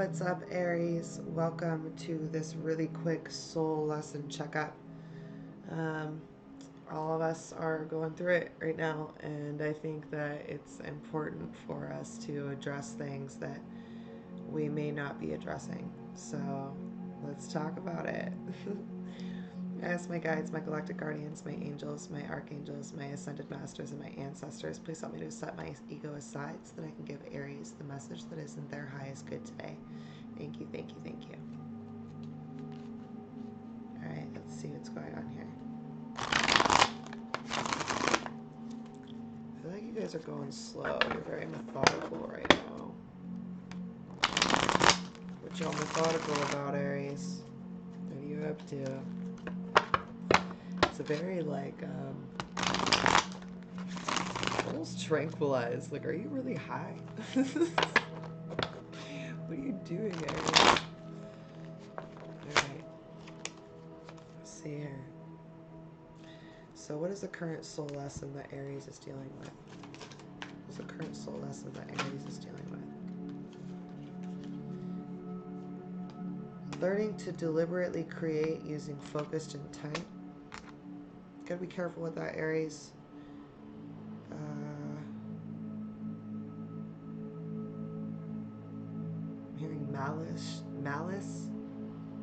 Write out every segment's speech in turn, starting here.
What's up, Aries? Welcome to this really quick soul lesson checkup. Um, all of us are going through it right now, and I think that it's important for us to address things that we may not be addressing. So let's talk about it. I ask my guides, my galactic guardians, my angels, my archangels, my ascended masters, and my ancestors, please help me to set my ego aside so that I can give Aries the message that is in their highest good today. Thank you, thank you, thank you. Alright, let's see what's going on here. I feel like you guys are going slow. You're very methodical right now. What y'all methodical about, Aries? What are you up to? It's a very, like, almost tranquilized. Like, are you really high? What are you doing, Aries? Alright. Let's see here. So what is the current soul lesson that Aries is dealing with? What is the current soul lesson that Aries is dealing with? Learning to deliberately create using focused intent. Gotta be careful with that, Aries. I'm hearing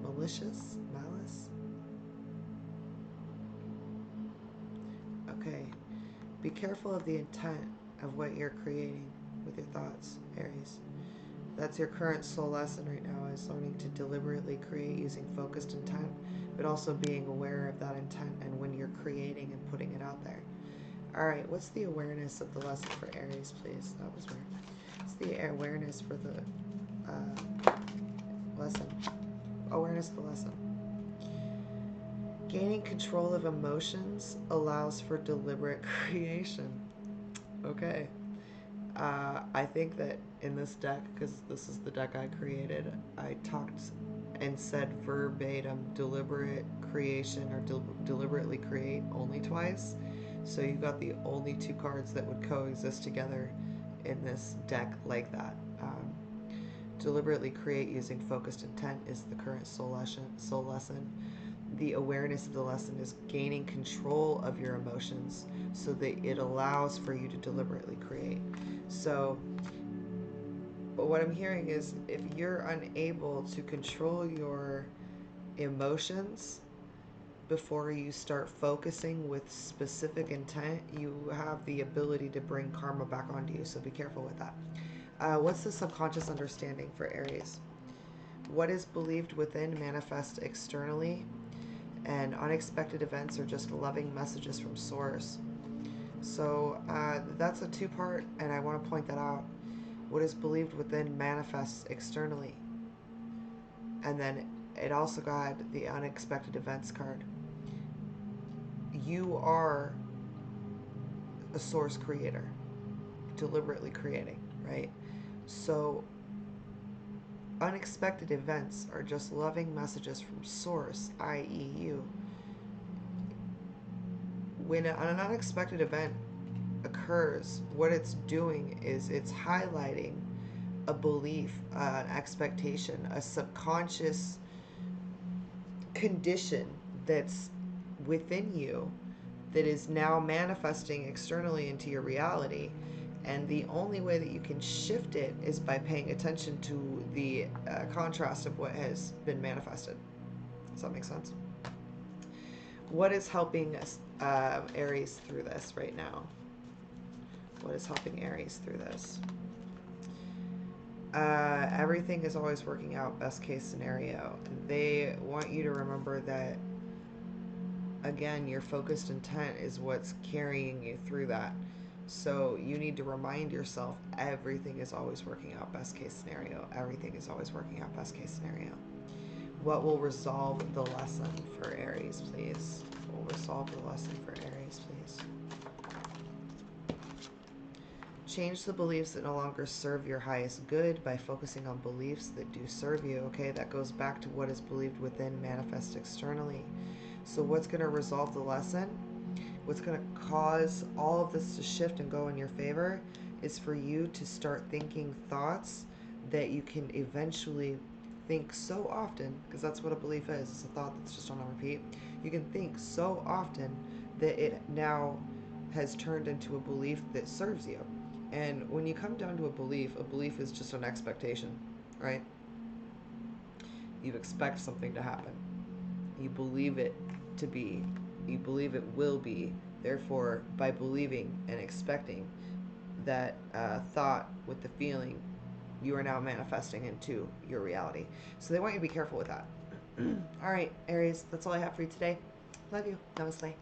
malicious. Okay. Be careful of the intent of what you're creating with your thoughts, Aries. That's your current soul lesson right now, is learning to deliberately create using focused intent, but also being aware of that intent and when you're creating and putting it out there. Alright, what's the awareness of the lesson for Aries, please? That was weird. What's the awareness for the lesson? Awareness of the lesson. Gaining control of emotions allows for deliberate creation. Okay. I think that in this deck, because this is the deck I created, I talked and said verbatim deliberate creation or deliberately create only twice. So you got the only two cards that would coexist together in this deck like that. Deliberately create using focused intent is the current soul lesson. The awareness of the lesson is gaining control of your emotions so that it allows for you to deliberately create. So what I'm hearing is if you're unable to control your emotions before you start focusing with specific intent, you have the ability to bring karma back onto you. So be careful with that. What's the subconscious understanding for Aries? What is believed within manifests externally, and unexpected events are just loving messages from source. So that's a two-part, and I want to point that out. What is believed within manifests externally. And then it also got the unexpected events card. You are a source creator, deliberately creating, right? So unexpected events are just loving messages from source, i.e. you. When an unexpected event occurs, what it's doing is it's highlighting a belief, an expectation, a subconscious condition that's within you that is now manifesting externally into your reality. And the only way that you can shift it is by paying attention to the contrast of what has been manifested. Does that make sense? What is helping us, Aries through this right now? What is helping Aries through this? Everything is always working out best case scenario. They want you to remember that, again, your focused intent is what's carrying you through that. So you need to remind yourself everything is always working out best case scenario. Everything is always working out best case scenario. What will resolve the lesson for Aries, please? What will resolve the lesson for Aries, please? Change the beliefs that no longer serve your highest good by focusing on beliefs that do serve you. Okay, that goes back to what is believed within manifest externally. So what's going to resolve the lesson? What's going to cause all of this to shift and go in your favor is for you to start thinking thoughts that you can eventually think so often, because that's what a belief is, it's a thought that's just on repeat. You can think so often that it now has turned into a belief that serves you. And when you come down to a belief is just an expectation, right? You expect something to happen. You believe it to be. You believe it will be. Therefore, by believing and expecting that thought with the feeling, you are now manifesting into your reality. So they want you to be careful with that. All right, Aries, that's all I have for you today. Love you. Namaste.